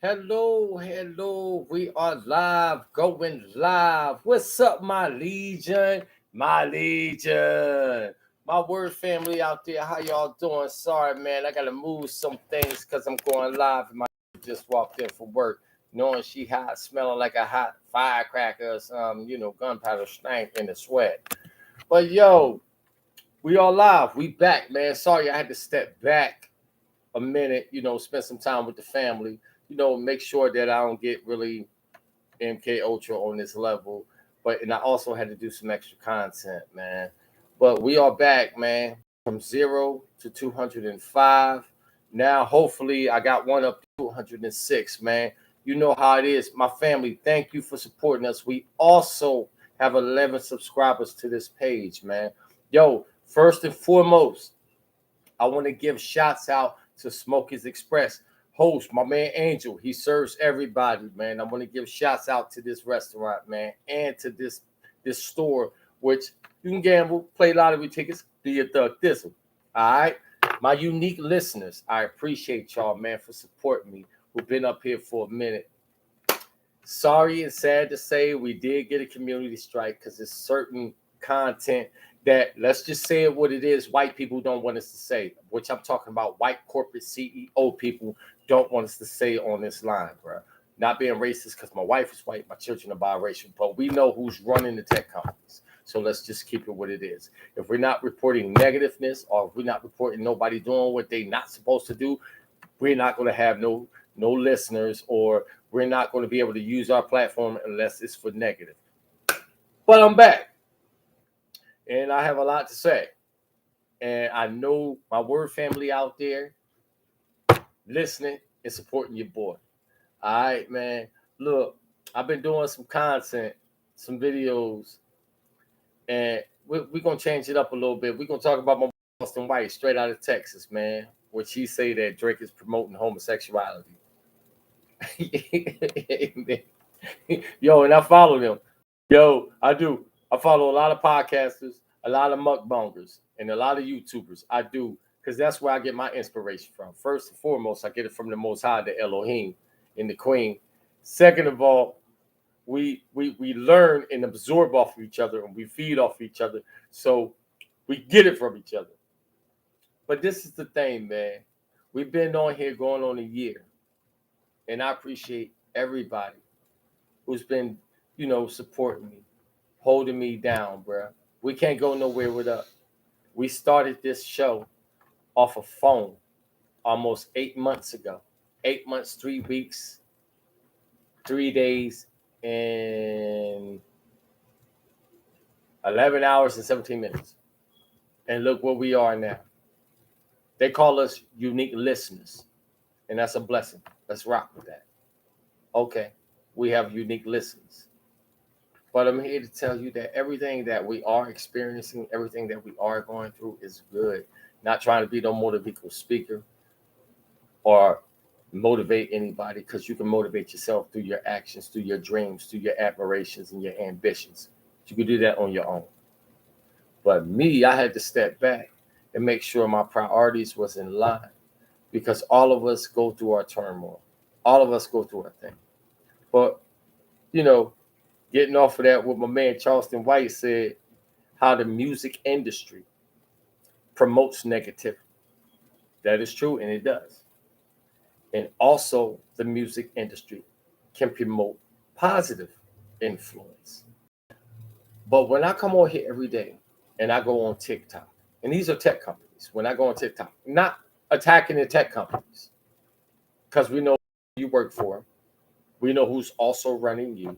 Hello. We are live, going live. What's up, my legion? My legion. My word family out there, how y'all doing? Sorry, man, I gotta move some things because I'm going live. And my just walked in from work, knowing she hot, smelling like a hot firecracker or some, gunpowder stank in the sweat. But yo, we all live. We back, man. Sorry, I had to step back a minute, spend some time with the family, make sure that I don't get really MK Ultra on this level. And I also had to do some extra content, man. But we are back, man, from 0 to 205. Now, hopefully, I got one up to 206, man. You know how it is. My family, thank you for supporting us. We also have 11 subscribers to this page, man. Yo, first and foremost, I want to give shouts out to Smokers Express host, my man Angel. He serves everybody, man. I want to give shouts out to this restaurant, man, and to this store, which you can gamble, play lottery tickets, be a thug thistle. All right. My unique listeners, I appreciate y'all, man, for supporting me, who've been up here for a minute. Sorry and sad to say we did get a community strike because there's certain content that, let's just say it what it is, white people don't want us to say, which I'm talking about white corporate CEO people don't want us to say on this line, bro. Not being racist because my wife is white, my children are biracial, but we know who's running the tech companies. So let's just keep it what it is. If we're not reporting negativeness or if we're not reporting nobody doing what they not supposed to do, we're not going to have no listeners, or we're not going to be able to use our platform unless it's for negative. But I'm back and I have a lot to say. And I know my word family out there listening and supporting your boy. All right, man. Look, I've been doing some content, some videos, and we're going to change it up a little bit. We're going to talk about my Boston White straight out of Texas, man, which he say that Drake is promoting homosexuality. Yo, and I follow them. Yo, I do. I follow a lot of podcasters, a lot of mukbangers, and a lot of YouTubers. I do, because that's where I get my inspiration from. First and foremost, I get it from the Most High, the Elohim, and the Queen. Second of all, we learn and absorb off of each other, and we feed off each other, so we get it from each other. But this is the thing, man. We've been on here going on a year, and I appreciate everybody who's been, supporting me, holding me down, bro. We can't go nowhere without. We started this show off a phone almost 8 months ago. 8 months, 3 weeks, 3 days, and 11 hours and 17 minutes. And look where we are now. They call us unique listeners, and that's a blessing. Let's rock with that. Okay, we have unique listeners. But I'm here to tell you that everything that we are experiencing, everything that we are going through is good. Not trying to be no motivational speaker or motivate anybody, because you can motivate yourself through your actions, through your dreams, through your admirations and your ambitions. You can do that on your own. But me, I had to step back and make sure my priorities was in line, because all of us go through our turmoil. All of us go through our thing. But, you know, getting off of that, what my man Charleston White said, how the music industry promotes negativity. That is true, and it does. And also, the music industry can promote positive influence. But when I come on here every day and I go on TikTok, and these are tech companies, when I go on TikTok, not attacking the tech companies, because we know you work for them. We know who's also running you.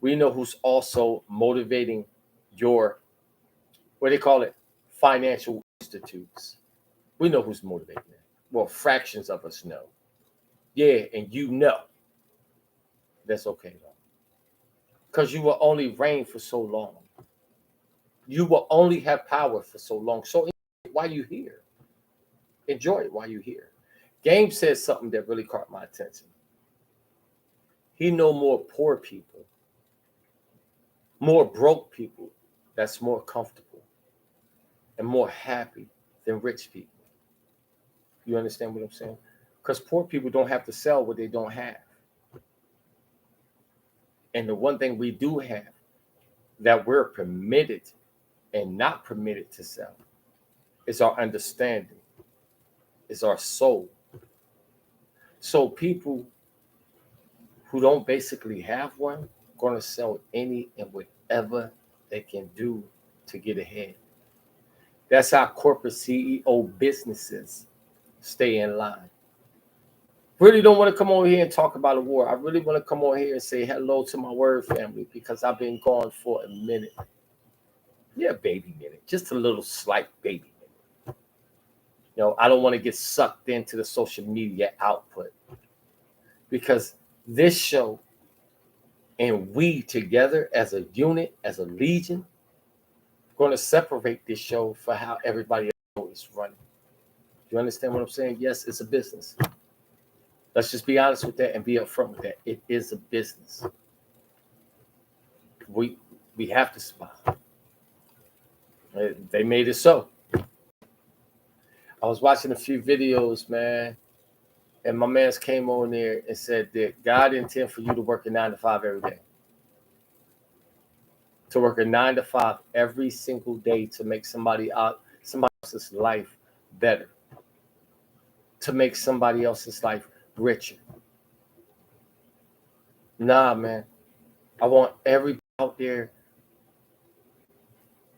We know who's also motivating your, what do they call it, financial institutes. We know who's motivating that. Well, fractions of us know. Yeah, and you know. That's okay, though. Because you will only reign for so long. You will only have power for so long. So while you're here, enjoy it while you're here. Game says something that really caught my attention. He know more poor people, more broke people that's more comfortable and more happy than rich people. You understand what I'm saying? Because poor people don't have to sell what they don't have. And the one thing we do have that we're permitted and not permitted to sell is our understanding, is our soul. So people who don't basically have one going to sell any and whatever they can do to get ahead. That's how corporate CEO businesses stay in line. Really don't want to come over here and talk about a war. I really want to come over here and say hello to my word family because I've been gone for a minute. Yeah, baby minute. Just a little slight baby minute. You know, I don't want to get sucked into the social media output because this show and we together as a unit, as a legion, going to separate this show for how everybody else is running. You understand what I'm saying? Yes, it's a business. Let's just be honest with that and be upfront with that. It is a business. We have to survive. They made it so. I was watching a few videos, man, and my man came on there and said that God intended for you to work a 9 to 5 every day. To work a 9 to 5 every single day to make somebody else's life better. To make somebody else's life richer. Nah, man. I want everybody out there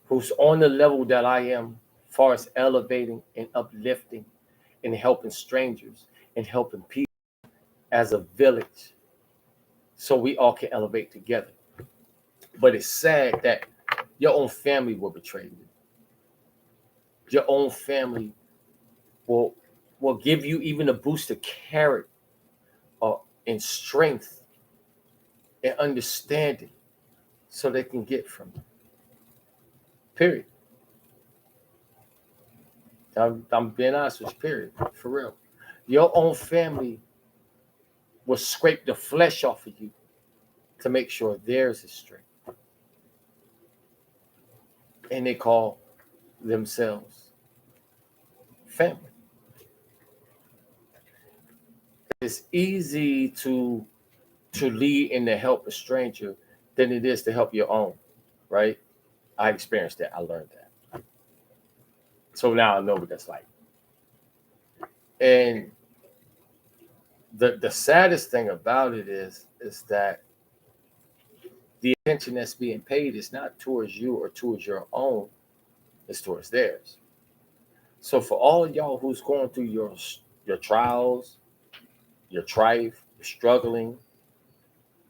who's on the level that I am, as far as elevating and uplifting and helping strangers and helping people as a village so we all can elevate together. But it's sad that your own family will betray you. Your own family will give you even a boost of character and strength and understanding so they can get from you. Period. I'm being honest with you, period. For real. Your own family will scrape the flesh off of you to make sure theirs is straight. And they call themselves family. It's easy to lead and to help a stranger than it is to help your own, right? I experienced that. I learned that. So now I know what that's like. And the saddest thing about it is that the attention that's being paid is not towards you or towards your own, it's towards theirs. So for all of y'all who's going through your trials, your strife, you're struggling,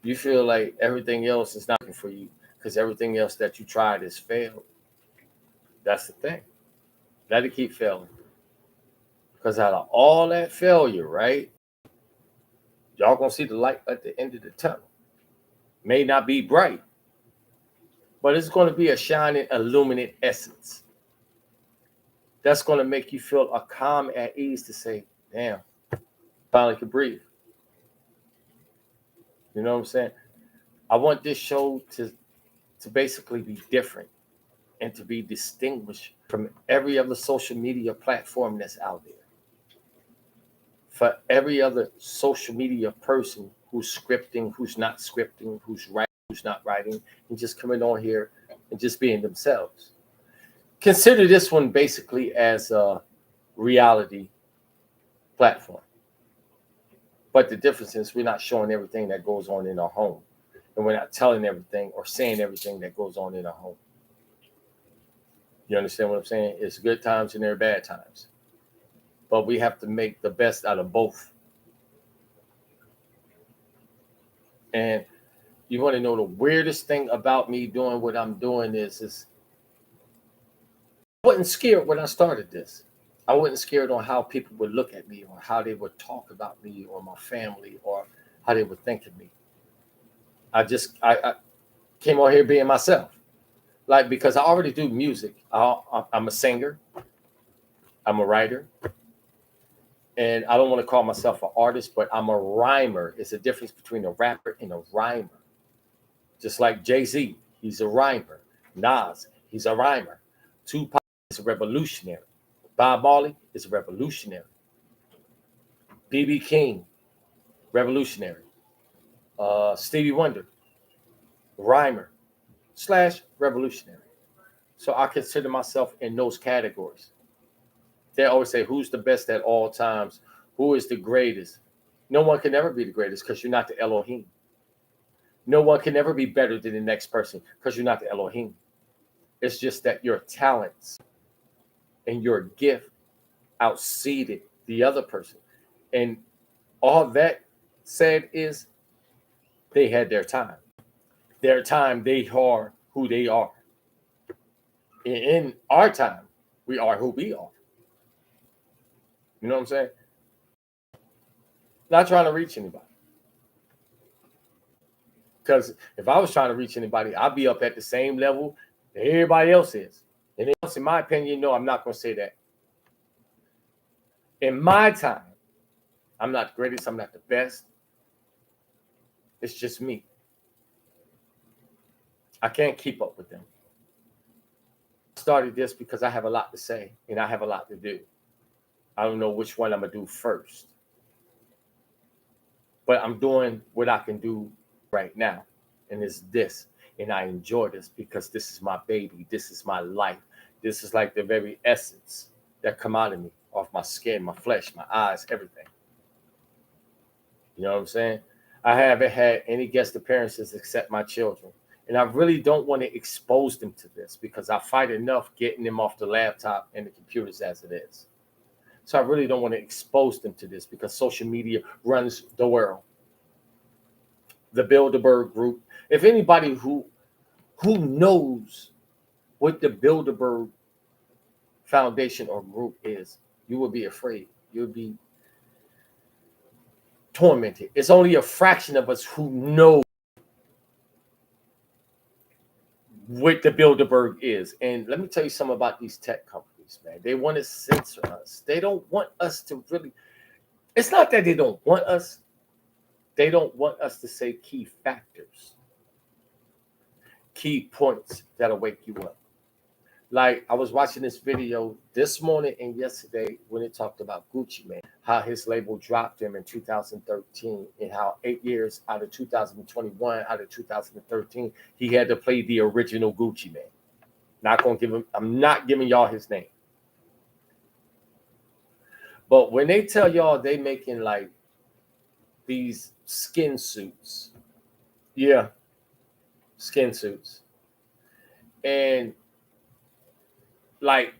you feel like everything else is not for you because everything else that you tried has failed. That's the thing. Let it keep failing. Because out of all that failure, right, y'all gonna see the light at the end of the tunnel. May not be bright, but it's going to be a shining, illuminate essence. That's going to make you feel a calm at ease to say, damn, finally can breathe. You know what I'm saying? I want this show to basically be different and to be distinguished from every other social media platform that's out there. For every other social media person who's scripting, who's not scripting, who's writing, who's not writing, and just coming on here and just being themselves. Consider this one basically as a reality platform. But the difference is we're not showing everything that goes on in our home. And we're not telling everything or saying everything that goes on in our home. You understand what I'm saying? It's good times and there are bad times. But we have to make the best out of both. And you want to know the weirdest thing about me doing what I'm doing is I wasn't scared when I started this. I wasn't scared on how people would look at me or how they would talk about me or my family or how they would think of me. I came on here being myself. Like, because I already do music. I'm a singer. I'm a writer. And I don't want to call myself an artist, but I'm a rhymer. It's a difference between a rapper and a rhymer. Just like Jay-Z, he's a rhymer. Nas, he's a rhymer. Tupac is a revolutionary. Bob Marley is a revolutionary. B.B. King, revolutionary. Stevie Wonder, rhymer / revolutionary. So I consider myself in those categories. They always say, who's the best at all times? Who is the greatest? No one can ever be the greatest because you're not the Elohim. No one can ever be better than the next person because you're not the Elohim. It's just that your talents and your gift outseeded the other person. And all that said is they had their time. Their time, they are who they are. In our time, we are who we are. You know what I'm saying? Not trying to reach anybody. Because if I was trying to reach anybody, I'd be up at the same level that everybody else is. And else, in my opinion, no, I'm not going to say that. In my time, I'm not the greatest. I'm not the best. It's just me. I can't keep up with them. I started this because I have a lot to say and I have a lot to do. I don't know which one I'm going to do first. But I'm doing what I can do right now. And it's this. And I enjoy this because this is my baby. This is my life. This is like the very essence that come out of me, off my skin, my flesh, my eyes, everything. You know what I'm saying? I haven't had any guest appearances except my children. And I really don't want to expose them to this because I fight enough getting them off the laptop and the computers as it is. So I really don't want to expose them to this because social media runs the world. The Bilderberg Group. If anybody who knows what the Bilderberg Foundation or group is, you will be afraid. You'll be tormented. It's only a fraction of us who know what the Bilderberg is. And let me tell you something about these tech companies, man. They want to censor us. They don't want us to really. It's not that they don't want us. They don't want us to say key factors, key points that'll wake you up. Like I was watching this video this morning and yesterday when it talked about Gucci Mane, how his label dropped him in 2013 and how 8 years out of 2021, out of 2013, he had to play the original Gucci Mane. I'm not giving y'all his name. But when they tell y'all they making like these skin suits, yeah, skin suits. And like,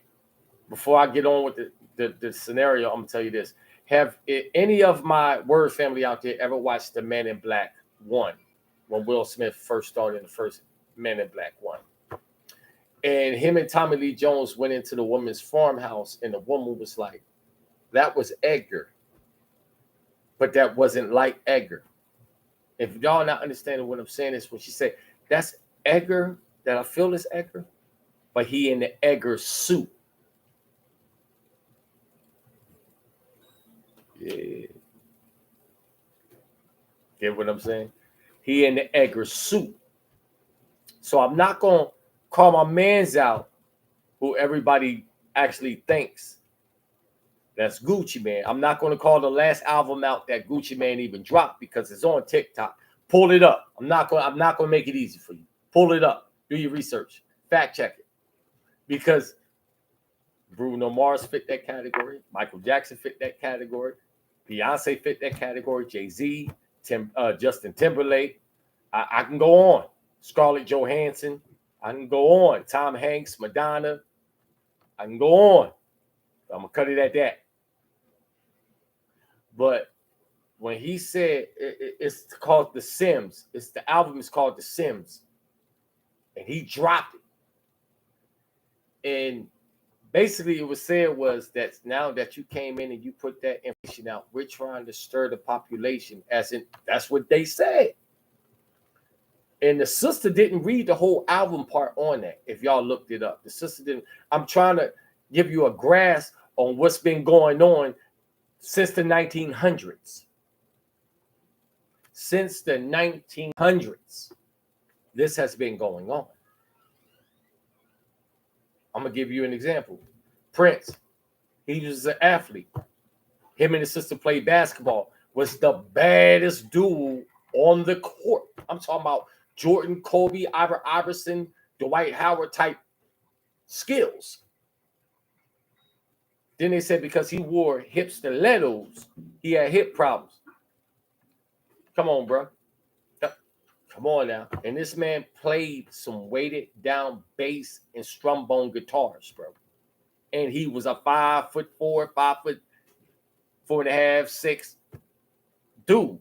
before I get on with the scenario, I'm gonna tell you this. Have any of my word family out there ever watched the Men in Black 1 when Will Smith first started in the first Men in Black 1? And him and Tommy Lee Jones went into the woman's farmhouse and the woman was like, that was Edgar. But that wasn't like Edgar. If y'all not understanding what I'm saying is when she said, that's Edgar, that I feel is Edgar, but he in the Edgar suit. Yeah. Get what I'm saying? He in the Edgar suit. So I'm not going to call my mans out who everybody actually thinks that's Gucci Mane. I'm not going to call the last album out that Gucci Mane even dropped because it's on TikTok. Pull it up. I'm not going to make it easy for you. Pull it up. Do your research. Fact check it. Because Bruno Mars fit that category. Michael Jackson fit that category. Beyonce fit that category. Jay-Z, Justin Timberlake. I can go on. Scarlett Johansson. I can go on. Tom Hanks, Madonna. I can go on. I'm going to cut it at that. But when he said it's called The Sims, the album is called The Sims. And he dropped it. And basically it was said was that now that you came in and you put that information out, we're trying to stir the population, as in that's what they said. And the sister didn't read the whole album part on that. If y'all looked it up, the sister didn't. I'm trying to give you a grasp on what's been going on since the 1900s. Since the 1900s, this has been going on. I'm going to give you an example. Prince, he was an athlete. Him and his sister played basketball. Was the baddest dude on the court. I'm talking about Jordan, Kobe, Iverson, Dwight Howard type skills. Then they said because he wore hip stilettos, he had hip problems. Come on, bro. Come on now. And this man played some weighted down bass and strumbone guitars, bro. And he was a 5'4", 5'4.5", 6" dude.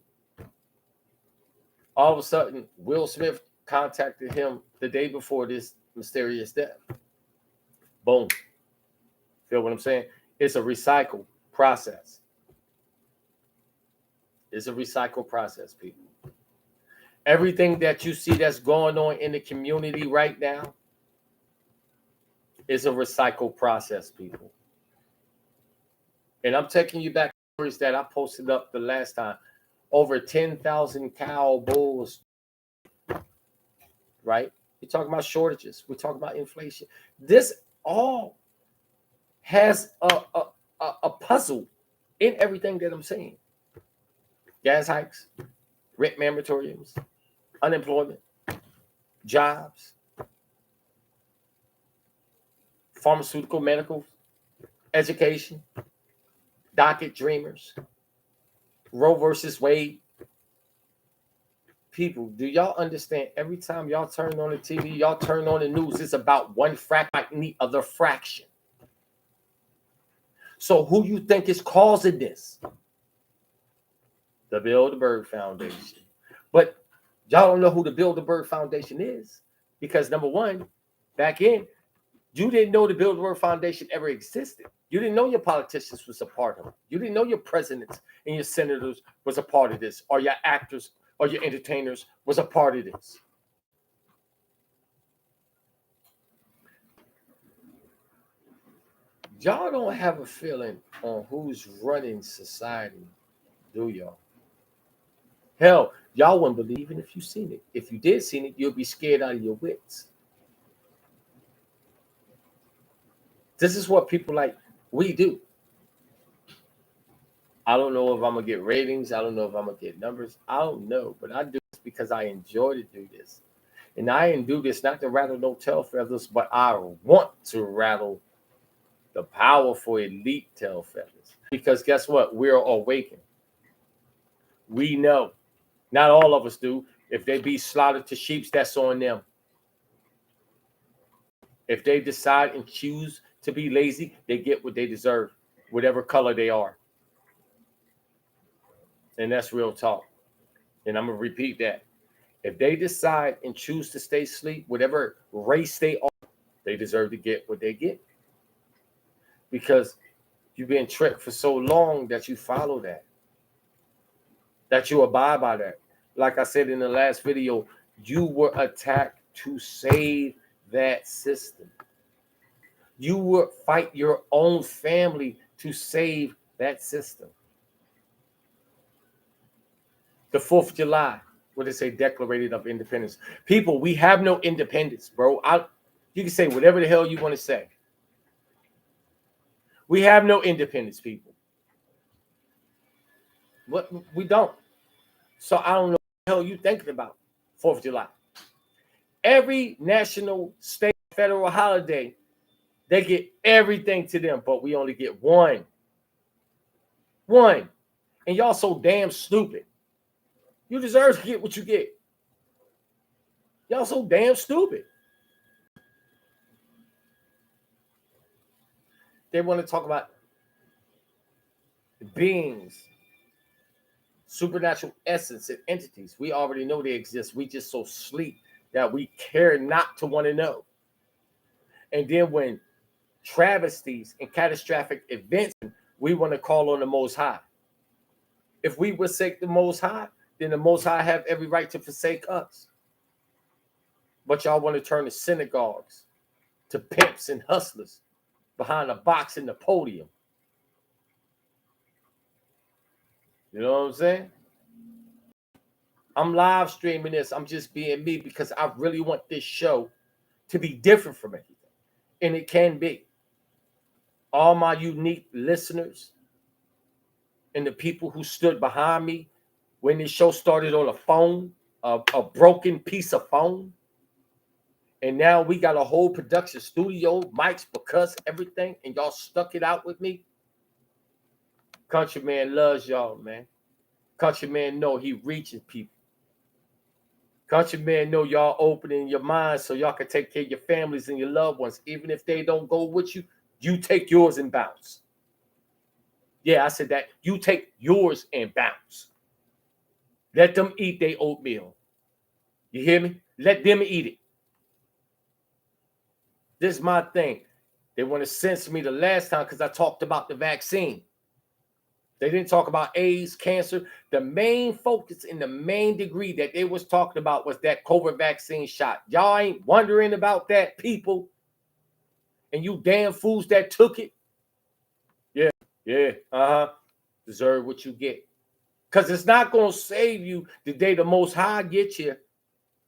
All of a sudden, Will Smith contacted him the day before this mysterious death. Boom. Feel what I'm saying? It's a recycle process. It's a recycle process, people. Everything that you see that's going on in the community right now is a recycle process, people. And I'm taking you back to stories that I posted up the last time. Over 10,000 cow bulls, right? We're talking about shortages. We're talking about inflation. This all has a puzzle in everything that I'm saying. Gas hikes, rent moratoriums, unemployment, jobs, pharmaceutical, medical, education, docket dreamers, Roe versus Wade. People, do y'all understand? Every time y'all turn on the TV, y'all turn on the news, it's about one fraction of the fraction. So who you think is causing this? The Bilderberg Foundation. But y'all don't know who the Bilderberg Foundation is because, number one, back in, you didn't know the Bilderberg Foundation ever existed. You didn't know your politicians was a part of it. You didn't know your presidents and your senators was a part of this, or your actors or your entertainers was a part of this. Y'all don't have a feeling on who's running society, do y'all? Hell, y'all wouldn't believe even if you seen it. If you did seen it, you'll be scared out of your wits. This is what people like we do. I don't know if I'm going to get ratings. I don't know if I'm going to get numbers. I don't know. But I do this because I enjoy to do this. And I didn't do this not to rattle no tail feathers, but I want to rattle the powerful elite tail feathers. Because guess what? We're awakened. We know. Not all of us do. If they be slaughtered to sheep, that's on them. If they decide and choose to be lazy, they get what they deserve, whatever color they are. And that's real talk. And I'm going to repeat that. If they decide and choose to stay asleep, whatever race they are, they deserve to get what they get. Because you've been tricked for so long that you follow that. That you abide by that. Like I said in the last video, you were attacked to save that system. You would fight your own family to save that system. The 4th of July, what they say, Declaration of Independence. People, we have no independence, bro. You can say whatever the hell you want to say. We have no independence, people. What we don't. So I don't know what the hell you thinking about 4th of July. Every national, state, federal holiday, they get everything to them, but we only get one. One. And y'all so damn stupid. You deserve to get what you get. Y'all so damn stupid. They want to talk about beings, supernatural essence and entities. We already know they exist. We just so sleep that we care not to want to know. And then when travesties and catastrophic events, we want to call on the Most High. If we forsake the Most High, then the Most High have every right to forsake us. But y'all want to turn the synagogues to pimps and hustlers behind a box in the podium. You know what I'm saying? I'm live streaming this. I'm just being me because I really want this show to be different from everything. And it can be. All my unique listeners, and the people who stood behind me when this show started on a phone, a broken piece of phone. And now we got a whole production studio, mics, because everything, and y'all stuck it out with me. Countryman loves y'all, man. Countryman know he reaching people. Countryman know y'all opening your minds so y'all can take care of your families and your loved ones. Even if they don't go with you, you take yours and bounce. Yeah, I said that. You take yours and bounce. Let them eat their oatmeal. You hear me? Let them eat it. This is my thing. They want to censor me the last time because I talked about the vaccine. They didn't talk about AIDS, cancer. The main focus and the main degree that they was talking about was that COVID vaccine shot. Y'all ain't wondering about that, people. And you damn fools that took it. Yeah, deserve what you get. Because it's not going to save you the day the Most High gets you.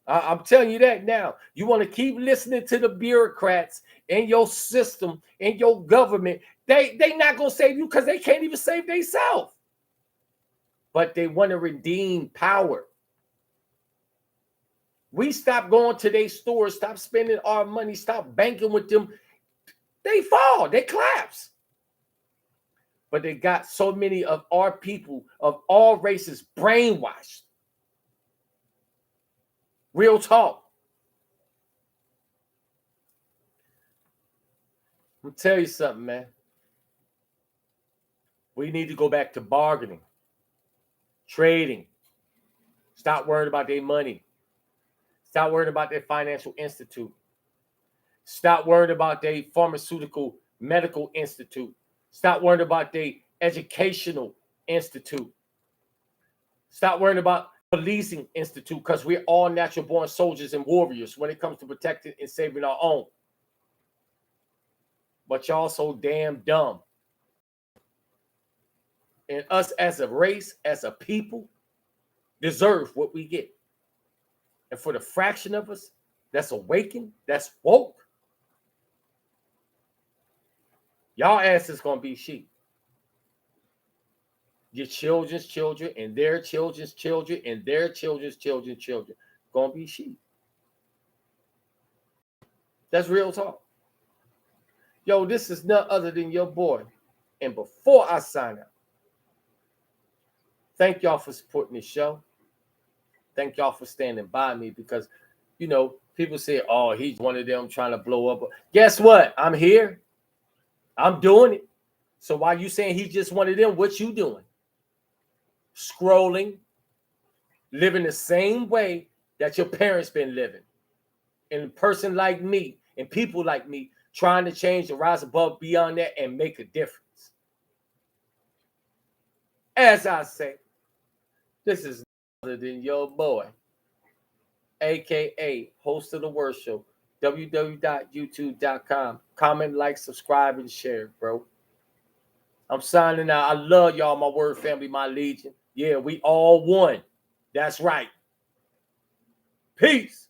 I'm telling you that now. You want to keep listening to the bureaucrats in your system, in your government. They not going to save you because they can't even save themselves. But they want to redeem power. We stop going to their stores, stop spending our money, stop banking with them. They fall, they collapse. But they got so many of our people of all races brainwashed. Real talk. I'm gonna tell you something, man. We need to go back to bargaining, trading. Stop worrying about their money. Stop worrying about their financial institute. Stop worrying about their pharmaceutical medical institute. Stop worrying about their educational institute. Stop worrying about policing institute, because we're all natural born soldiers and warriors when it comes to protecting and saving our own. But y'all so damn dumb. And us as a race, as a people, deserve what we get. And for the fraction of us that's awakened, that's woke, y'all ass is gonna be sheep. Your children's children and their children's children and their children's children's children gonna be sheep. That's real talk. Yo, this is none other than your boy. And before I sign out, thank y'all for supporting this show. Thank y'all for standing by me, because, you know, people say, oh, he's one of them trying to blow up. Guess what? I'm here. I'm doing it. So while you saying he's just one of them, what you doing? Scrolling, living the same way that your parents been living. And a person like me and people like me trying to change and rise above beyond that and make a difference. As I say, this is other than your boy, aka host of the Word Show, www.youtube.com. Comment, like, subscribe, and share, bro. I'm signing out. I love y'all, my word family, my legion. Yeah, we all one. That's right. Peace.